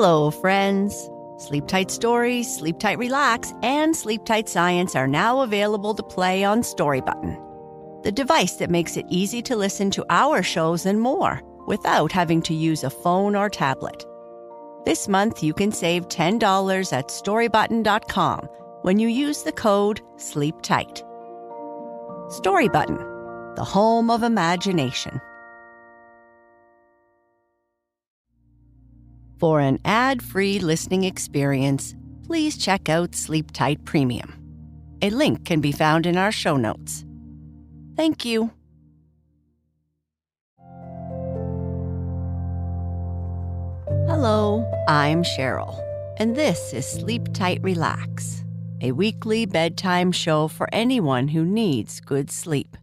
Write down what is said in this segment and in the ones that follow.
Hello, friends. Sleep Tight Stories, Sleep Tight Relax, and Sleep Tight Science are now available to play on Story Button, the device that makes it easy to listen to our shows and more without having to use a phone or tablet. This month, you can save $10 at storybutton.com when you use the code SLEEPTIGHT. Story Button, the home of imagination. For an ad-free listening experience, please check out Sleep Tight Premium. A link can be found in our show notes. Thank you. Hello, I'm Sheryl, and this is Sleep Tight Relax, a weekly bedtime show for anyone who needs good sleep.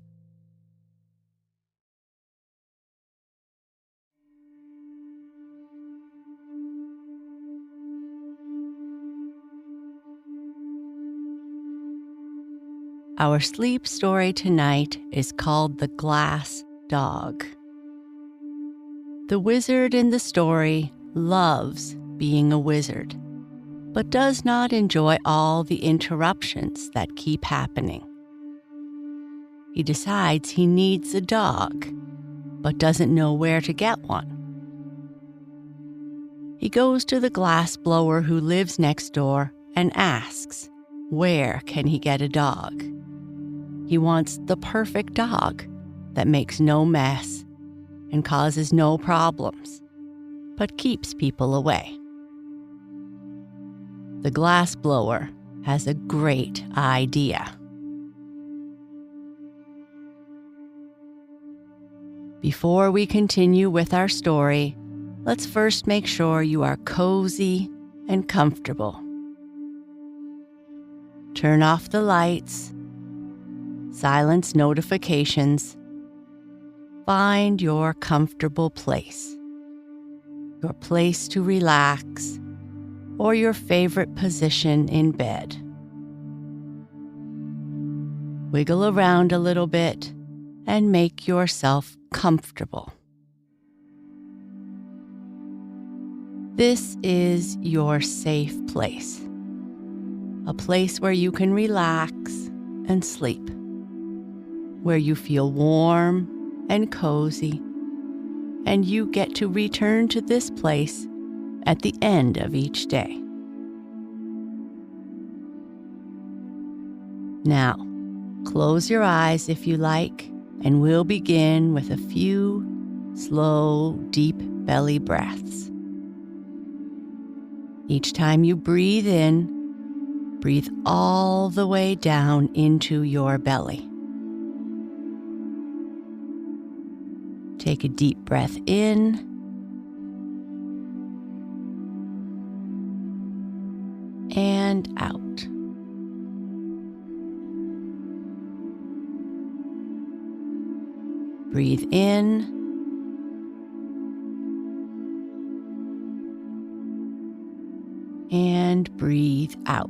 Our sleep story tonight is called The Glass Dog. The wizard in the story loves being a wizard, but does not enjoy all the interruptions that keep happening. He decides he needs a dog, but doesn't know where to get one. He goes to the glass blower who lives next door and asks, where can he get a dog? He wants the perfect dog that makes no mess and causes no problems, but keeps people away. The glass blower has a great idea. Before we continue with our story, let's first make sure you are cozy and comfortable. Turn off the lights. Silence notifications. Find your comfortable place, your place to relax, or your favorite position in bed. Wiggle around a little bit and make yourself comfortable. This is your safe place, a place where you can relax and sleep, where you feel warm and cozy, and you get to return to this place at the end of each day. Now, close your eyes if you like, and we'll begin with a few slow, deep belly breaths. Each time you breathe in, breathe all the way down into your belly. Take a deep breath in and out. Breathe in and breathe out.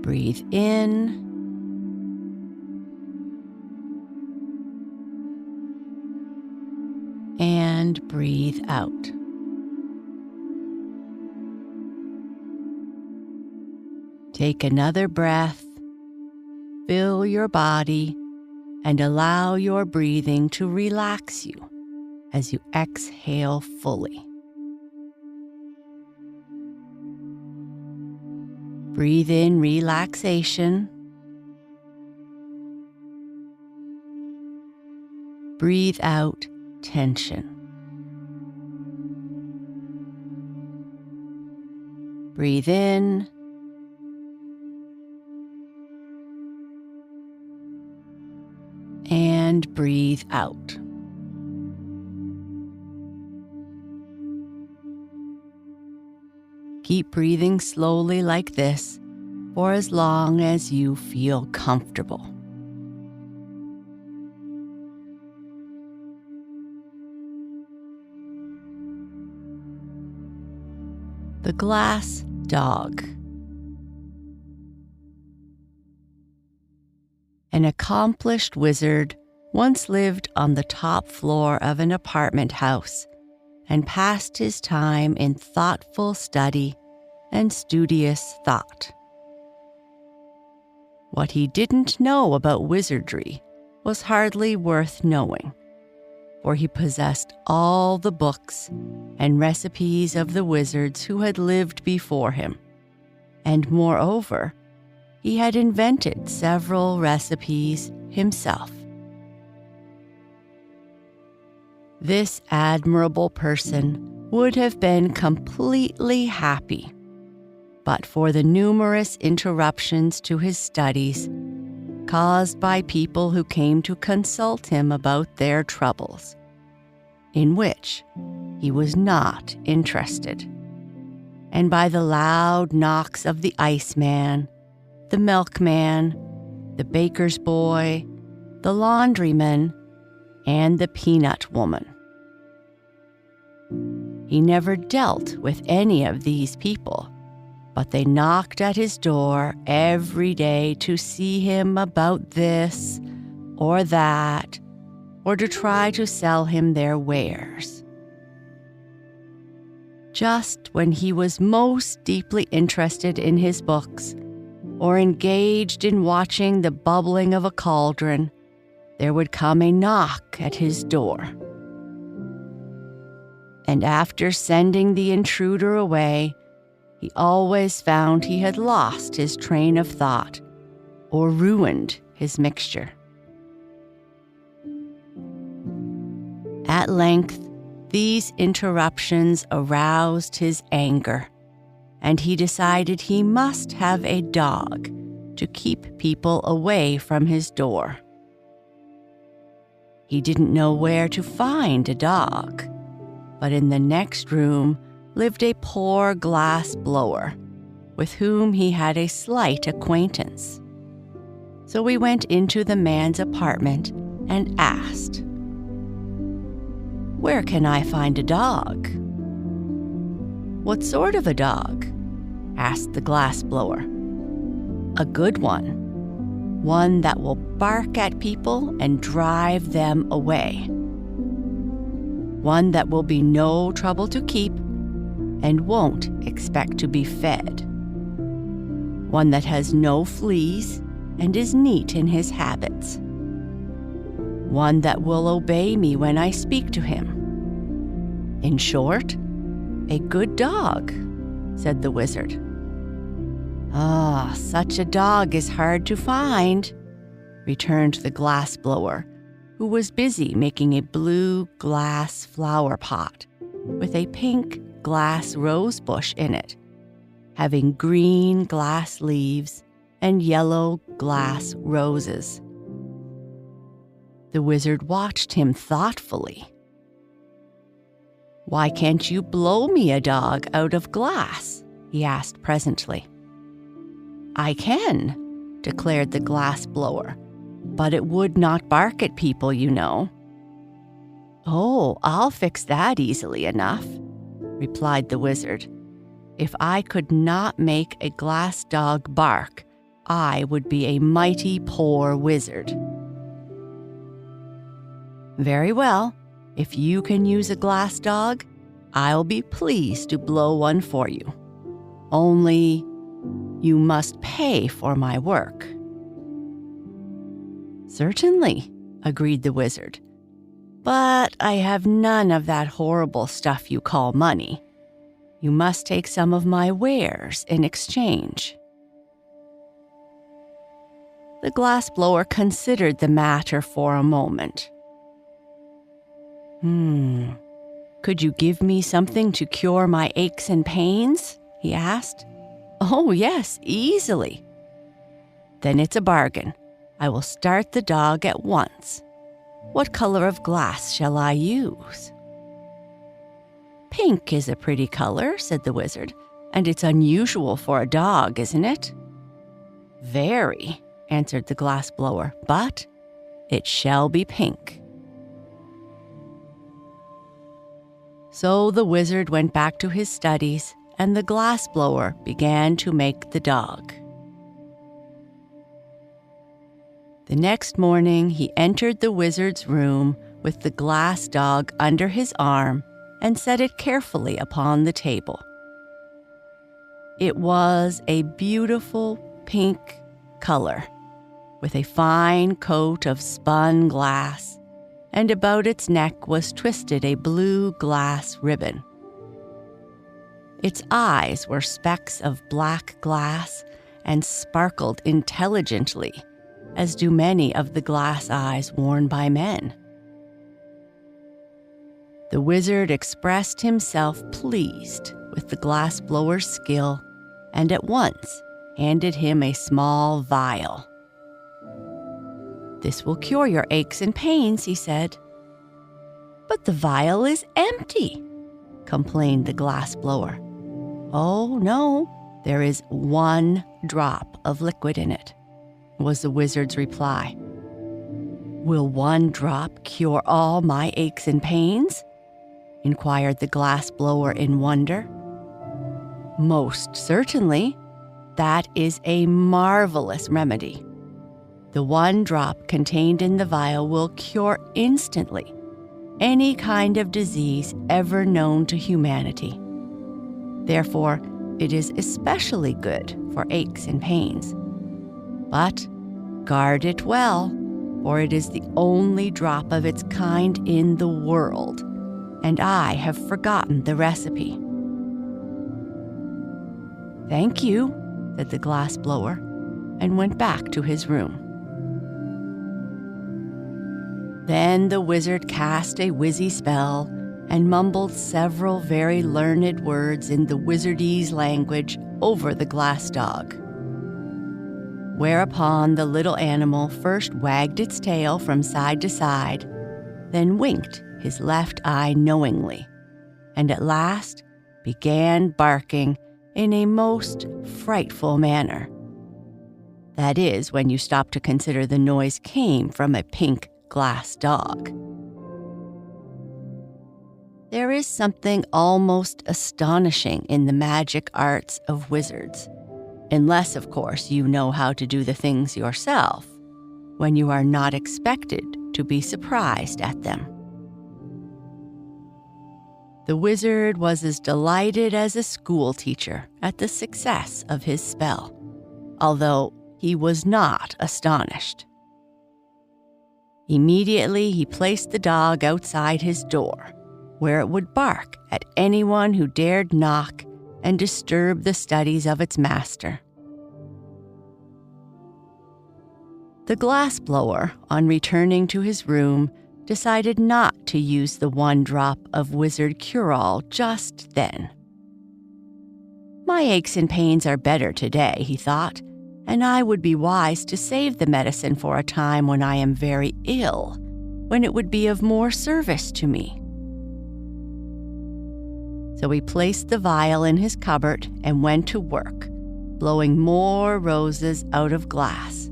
Breathe in and breathe out. Take another breath, fill your body, and allow your breathing to relax you as you exhale fully. Breathe in relaxation. Breathe out tension. Breathe in and breathe out. Keep breathing slowly like this for as long as you feel comfortable. The Glass Dog. An accomplished wizard once lived on the top floor of an apartment house and passed his time in thoughtful study and studious thought. What he didn't know about wizardry was hardly worth knowing, for he possessed all the books and recipes of the wizards who had lived before him, and moreover, he had invented several recipes himself. This admirable person would have been completely happy, but for the numerous interruptions to his studies caused by people who came to consult him about their troubles, in which he was not interested, and by the loud knocks of the iceman, the milkman, the baker's boy, the laundryman, and the peanut woman. He never dealt with any of these people, but they knocked at his door every day to see him about this or that, or to try to sell him their wares. Just when he was most deeply interested in his books, or engaged in watching the bubbling of a cauldron, there would come a knock at his door. And after sending the intruder away, he always found he had lost his train of thought or ruined his mixture. At length, these interruptions aroused his anger, and he decided he must have a dog to keep people away from his door. He didn't know where to find a dog, but in the next room lived a poor glass blower with whom he had a slight acquaintance. So he went into the man's apartment and asked, "Where can I find a dog?" "What sort of a dog?" asked the glass blower. "A good one that will bark at people and drive them away. One that will be no trouble to keep and won't expect to be fed. One that has no fleas and is neat in his habits. One that will obey me when I speak to him. In short, a good dog," said the wizard. "Ah, such a dog is hard to find," returned the glass blower, who was busy making a blue glass flower pot with a pink glass rose bush in it, having green glass leaves and yellow glass roses. The wizard watched him thoughtfully. "Why can't you blow me a dog out of glass?" he asked presently. "I can," declared the glass blower, "but it would not bark at people, you know." "Oh, I'll fix that easily enough," replied the wizard. "If I could not make a glass dog bark, I would be a mighty poor wizard." "Very well. If you can use a glass dog, I'll be pleased to blow one for you. Only you must pay for my work." "Certainly," agreed the wizard. "But I have none of that horrible stuff you call money. You must take some of my wares in exchange." The glass blower considered the matter for a moment. Could you give me something to cure my aches and pains?" he asked. "Oh, yes, easily." "Then it's a bargain. I will start the dog at once. What color of glass shall I use?" "Pink is a pretty color," said the wizard, "and it's unusual for a dog, isn't it?" "Very," answered the glass blower, "but it shall be pink." So the wizard went back to his studies, and the glass blower began to make the dog. The next morning, he entered the wizard's room with the glass dog under his arm and set it carefully upon the table. It was a beautiful pink color, with a fine coat of spun glass, and about its neck was twisted a blue glass ribbon. Its eyes were specks of black glass and sparkled intelligently, as do many of the glass eyes worn by men. The wizard expressed himself pleased with the glass blower's skill and at once handed him a small vial. "This will cure your aches and pains," he said. "But the vial is empty," complained the glass blower. "Oh, no, there is 1 drop of liquid in it," was the wizard's reply. "Will 1 drop cure all my aches and pains?" inquired the glass blower in wonder. "Most certainly. That is a marvelous remedy. The 1 drop contained in the vial will cure instantly any kind of disease ever known to humanity. Therefore, it is especially good for aches and pains. But guard it well, for it is the only drop of its kind in the world, and I have forgotten the recipe." "Thank you," said the glass blower, and went back to his room. Then the wizard cast a wizzy spell and mumbled several very learned words in the wizardese language over the glass dog. Whereupon the little animal first wagged its tail from side to side, then winked his left eye knowingly, and at last began barking in a most frightful manner. That is, when you stop to consider the noise came from a pink glass dog. There is something almost astonishing in the magic arts of wizards, unless, of course, you know how to do the things yourself, when you are not expected to be surprised at them. The wizard was as delighted as a schoolteacher at the success of his spell, although he was not astonished. Immediately he placed the dog outside his door, where it would bark at anyone who dared knock and disturb the studies of its master. The glass blower, on returning to his room, decided not to use the 1 drop of wizard cure-all just then. "My aches and pains are better today," he thought, "and I would be wise to save the medicine for a time when I am very ill, when it would be of more service to me." So he placed the vial in his cupboard and went to work, blowing more roses out of glass.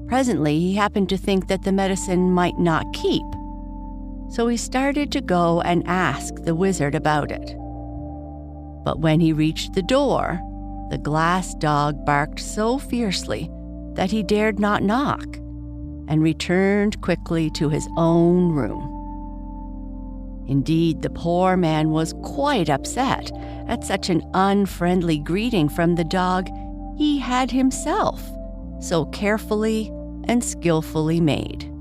Presently, he happened to think that the medicine might not keep, so he started to go and ask the wizard about it. But when he reached the door, the glass dog barked so fiercely that he dared not knock, and returned quickly to his own room. Indeed, the poor man was quite upset at such an unfriendly greeting from the dog he had himself so carefully and skillfully made.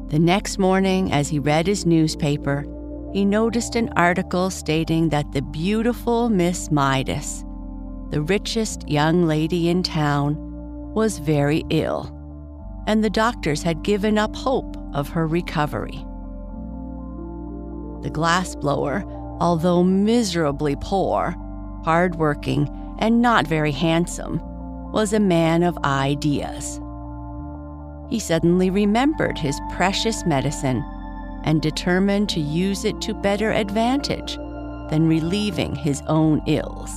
The next morning, as he read his newspaper, he noticed an article stating that the beautiful Miss Midas, the richest young lady in town, was very ill, and the doctors had given up hope of her recovery. The glass blower, although miserably poor, hard-working, and not very handsome, was a man of ideas. He suddenly remembered his precious medicine and determined to use it to better advantage than relieving his own ills.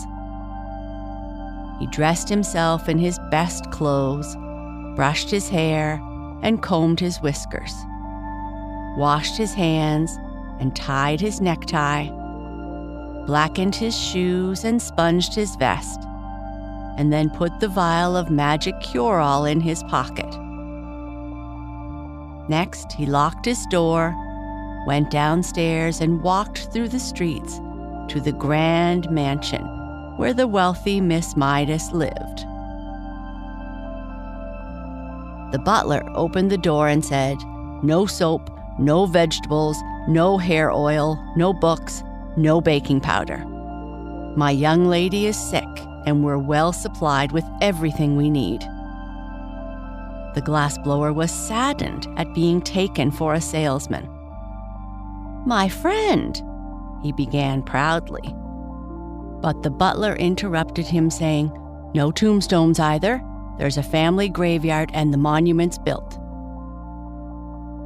He dressed himself in his best clothes, brushed his hair, and combed his whiskers, washed his hands and tied his necktie, blackened his shoes and sponged his vest, and then put the vial of magic cure-all in his pocket. Next, he locked his door, went downstairs, and walked through the streets to the grand mansion where the wealthy Miss Midas lived. The butler opened the door and said, "No soap, no vegetables, no hair oil, no books, no baking powder. My young lady is sick, and we're well supplied with everything we need." The glassblower was saddened at being taken for a salesman. "My friend," he began proudly. But the butler interrupted him, saying, "No tombstones either. There's a family graveyard and the monument's built."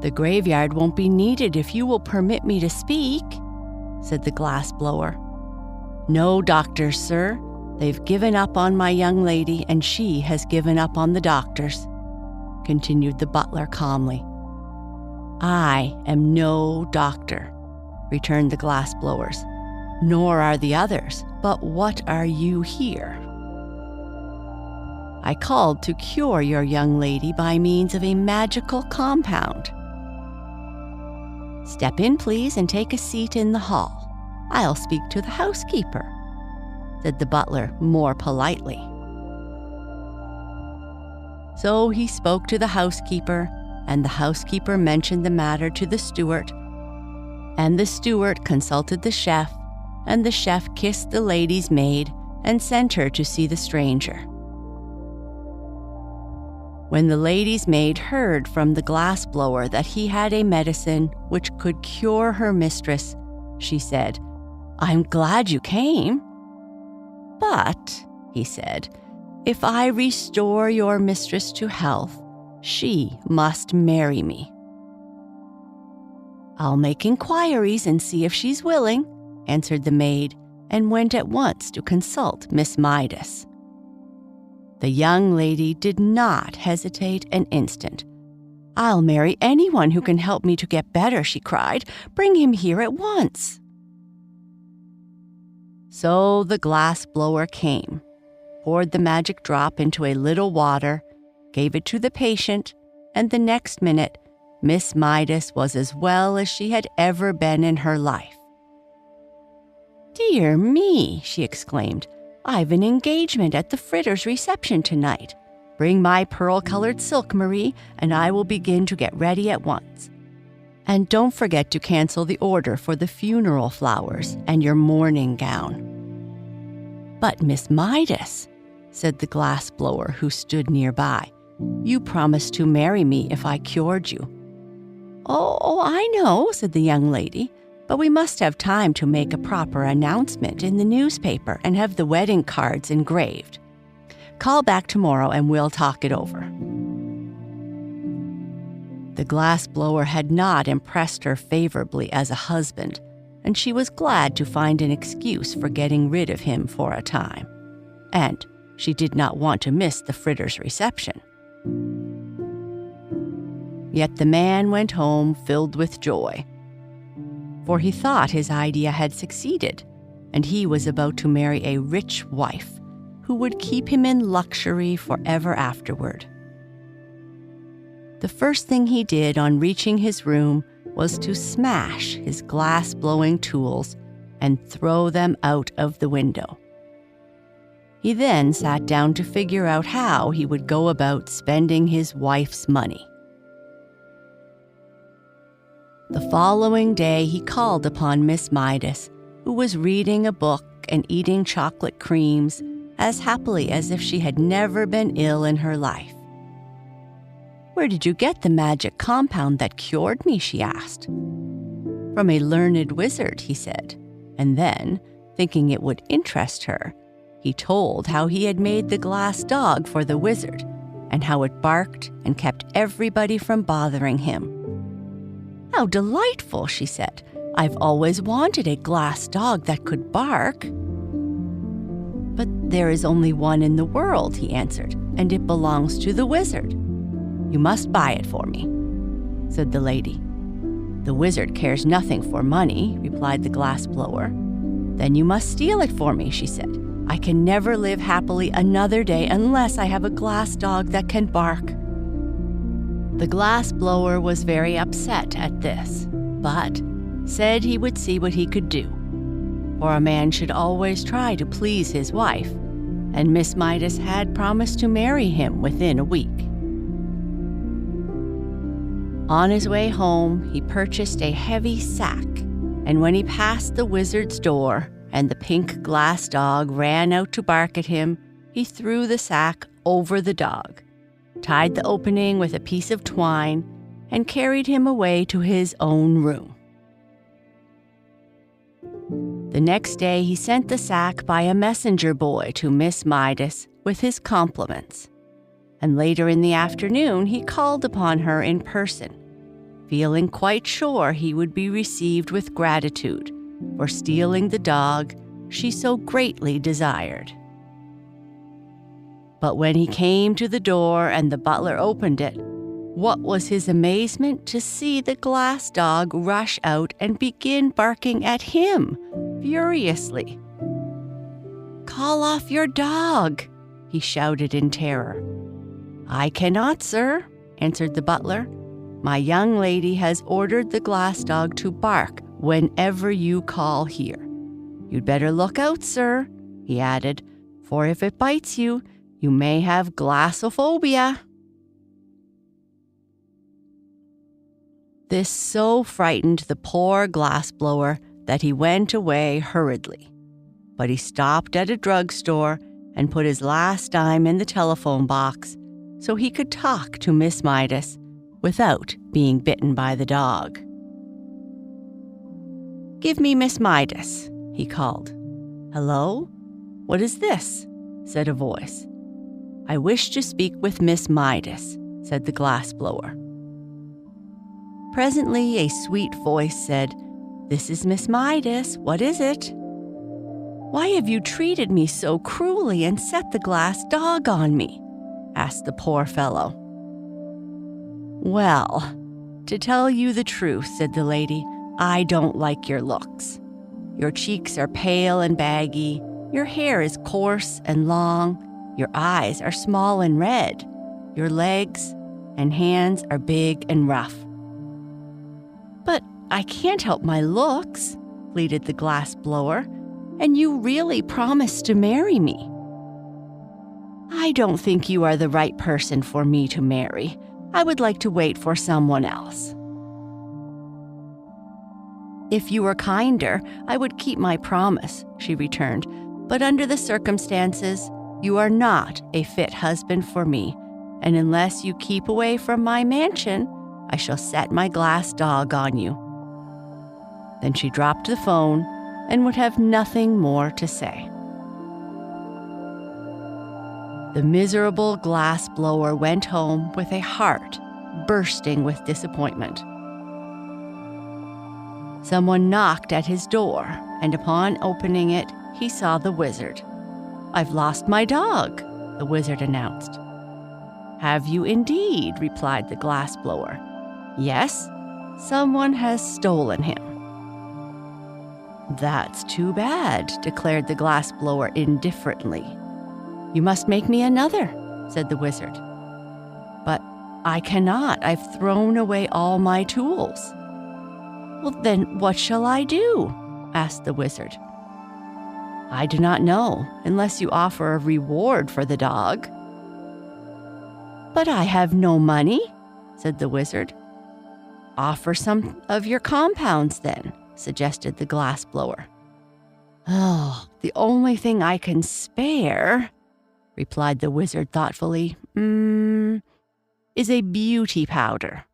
"The graveyard won't be needed if you will permit me to speak," said the glassblower. "No doctors, sir. They've given up on my young lady, and she has given up on the doctors," continued the butler calmly. "I am no doctor," returned the glassblowers. "Nor are the others. But what are you here?" "I called to cure your young lady by means of a magical compound." "Step in, please, and take a seat in the hall. I'll speak to the housekeeper," said the butler more politely. So he spoke to the housekeeper, and the housekeeper mentioned the matter to the steward, and the steward consulted the chef, and the chef kissed the lady's maid and sent her to see the stranger. When the lady's maid heard from the glassblower that he had a medicine which could cure her mistress, she said, "I'm glad you came. But," he said, "if I restore your mistress to health, she must marry me." "I'll make inquiries and see if she's willing," answered the maid, and went at once to consult Miss Midas. The young lady did not hesitate an instant. "I'll marry anyone who can help me to get better," she cried. "Bring him here at once." So the glassblower came, poured the magic drop into a little water, gave it to the patient, and the next minute, Miss Midas was as well as she had ever been in her life. "Dear me," she exclaimed, "I've an engagement at the Fritters' reception tonight. Bring my pearl-colored silk, Marie, and I will begin to get ready at once. And don't forget to cancel the order for the funeral flowers and your mourning gown." "But Miss Midas," said the glassblower who stood nearby, "you promised to marry me if I cured you." Oh, I know," said the young lady, "but we must have time to make a proper announcement in the newspaper and have the wedding cards engraved. Call back tomorrow and we'll talk it over." The glassblower had not impressed her favorably as a husband, and she was glad to find an excuse for getting rid of him for a time. And she did not want to miss the Fritters' reception. Yet the man went home filled with joy, for he thought his idea had succeeded, and he was about to marry a rich wife who would keep him in luxury forever afterward. The first thing he did on reaching his room was to smash his glass-blowing tools and throw them out of the window. He then sat down to figure out how he would go about spending his wife's money. The following day, he called upon Miss Midas, who was reading a book and eating chocolate creams as happily as if she had never been ill in her life. "Where did you get the magic compound that cured me?" she asked. "From a learned wizard," he said, and then, thinking it would interest her, he told how he had made the glass dog for the wizard and how it barked and kept everybody from bothering him. "How delightful," she said. "I've always wanted a glass dog that could bark." "But there is only one in the world," he answered, "and it belongs to the wizard." "You must buy it for me," said the lady. "The wizard cares nothing for money," replied the glassblower. "Then you must steal it for me," she said. I can never live happily another day unless I have a glass dog that can bark." The glass blower was very upset at this, but said he would see what he could do. For a man should always try to please his wife, and Miss Midas had promised to marry him within a week. On his way home, he purchased a heavy sack, and when he passed the wizard's door and the pink glass dog ran out to bark at him, he threw the sack over the dog, tied the opening with a piece of twine, and carried him away to his own room. The next day, he sent the sack by a messenger boy to Miss Midas with his compliments. And later in the afternoon, he called upon her in person, feeling quite sure he would be received with gratitude for stealing the dog she so greatly desired. But when he came to the door and the butler opened it, what was his amazement to see the glass dog rush out and begin barking at him furiously. "Call off your dog!" he shouted in terror. "I cannot, sir," answered the butler. "My young lady has ordered the glass dog to bark whenever you call here. You'd better look out, sir," he added, "for if it bites you, you may have glassophobia." This so frightened the poor glassblower that he went away hurriedly. But he stopped at a drugstore and put his last dime in the telephone box so he could talk to Miss Midas without being bitten by the dog. "Give me Miss Midas," he called. "Hello? What is this?" said a voice. "I wish to speak with Miss Midas," said the glassblower. Presently, a sweet voice said, "This is Miss Midas. What is it?" "Why have you treated me so cruelly and set the glass dog on me?" asked the poor fellow. "Well, to tell you the truth," said the lady, "I don't like your looks. Your cheeks are pale and baggy, your hair is coarse and long, your eyes are small and red, your legs and hands are big and rough." "But I can't help my looks," pleaded the glass blower, "and you really promised to marry me." "I don't think you are the right person for me to marry. I would like to wait for someone else." "If you were kinder, I would keep my promise," she returned, "but under the circumstances, you are not a fit husband for me, and unless you keep away from my mansion, I shall set my glass dog on you." Then she dropped the phone and would have nothing more to say. The miserable glass blower went home with a heart bursting with disappointment. Someone knocked at his door, and upon opening it, he saw the wizard. "I've lost my dog," the wizard announced. "Have you indeed?" replied the glass blower. "Yes, someone has stolen him." "That's too bad," declared the glass blower indifferently. "You must make me another," said the wizard. "But I cannot. I've thrown away all my tools." "Well, then what shall I do?" asked the wizard. "I do not know, unless you offer a reward for the dog." "But I have no money," said the wizard. "Offer some of your compounds, then," suggested the glass blower. "Oh, the only thing I can spare," replied the wizard thoughtfully, "is a beauty powder."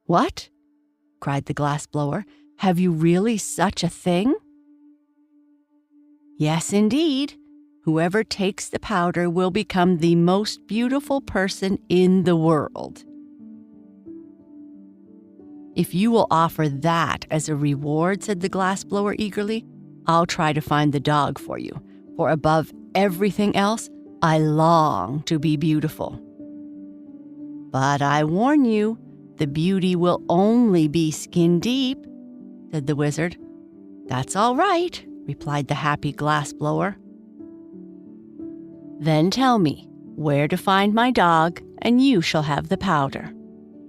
"What?" cried the glass blower. "Have you really such a thing?" "Yes, indeed. Whoever takes the powder will become the most beautiful person in the world." "If you will offer that as a reward," said the glassblower eagerly, "I'll try to find the dog for you, for above everything else, I long to be beautiful." "But I warn you, the beauty will only be skin deep," said the wizard. "That's all right," replied the happy glassblower. "Then tell me where to find my dog, and you shall have the powder,"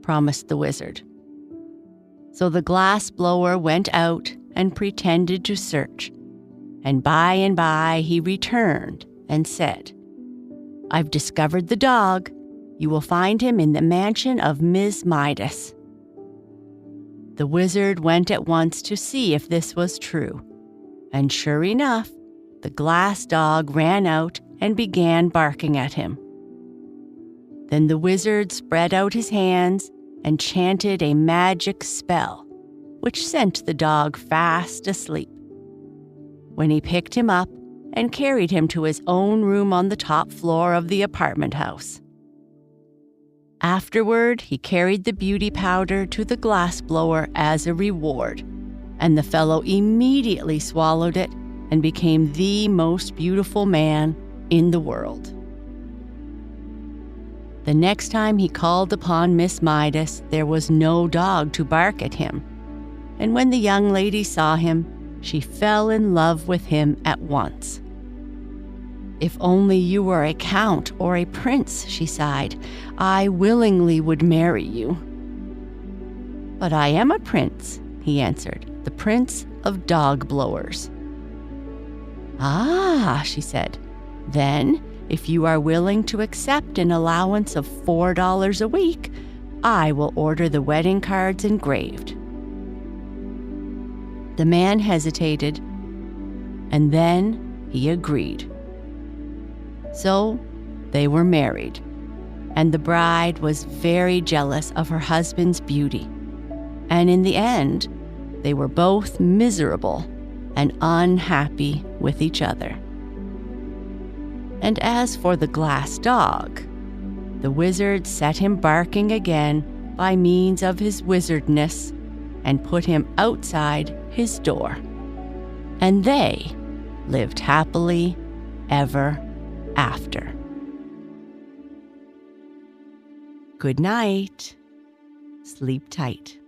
promised the wizard. So the glass blower went out and pretended to search, and by he returned and said, "I've discovered the dog. You will find him in the mansion of Ms. Midas." The wizard went at once to see if this was true, and sure enough, the glass dog ran out and began barking at him. Then the wizard spread out his hands and chanted a magic spell, which sent the dog fast asleep. When he picked him up and carried him to his own room on the top floor of the apartment house. Afterward, he carried the beauty powder to the glass blower as a reward, and the fellow immediately swallowed it and became the most beautiful man in the world. The next time he called upon Miss Midas, there was no dog to bark at him, and when the young lady saw him, she fell in love with him at once. "If only you were a count or a prince," she sighed, "I willingly would marry you." "But I am a prince," he answered, "the prince of dog blowers." "Ah," she said, "then if you are willing to accept an allowance of $4 a week, I will order the wedding cards engraved." The man hesitated, and then he agreed. So they were married, and the bride was very jealous of her husband's beauty. And in the end, they were both miserable and unhappy with each other. And as for the glass dog, the wizard set him barking again by means of his wizardness and put him outside his door. And they lived happily ever after. Good night. Sleep tight.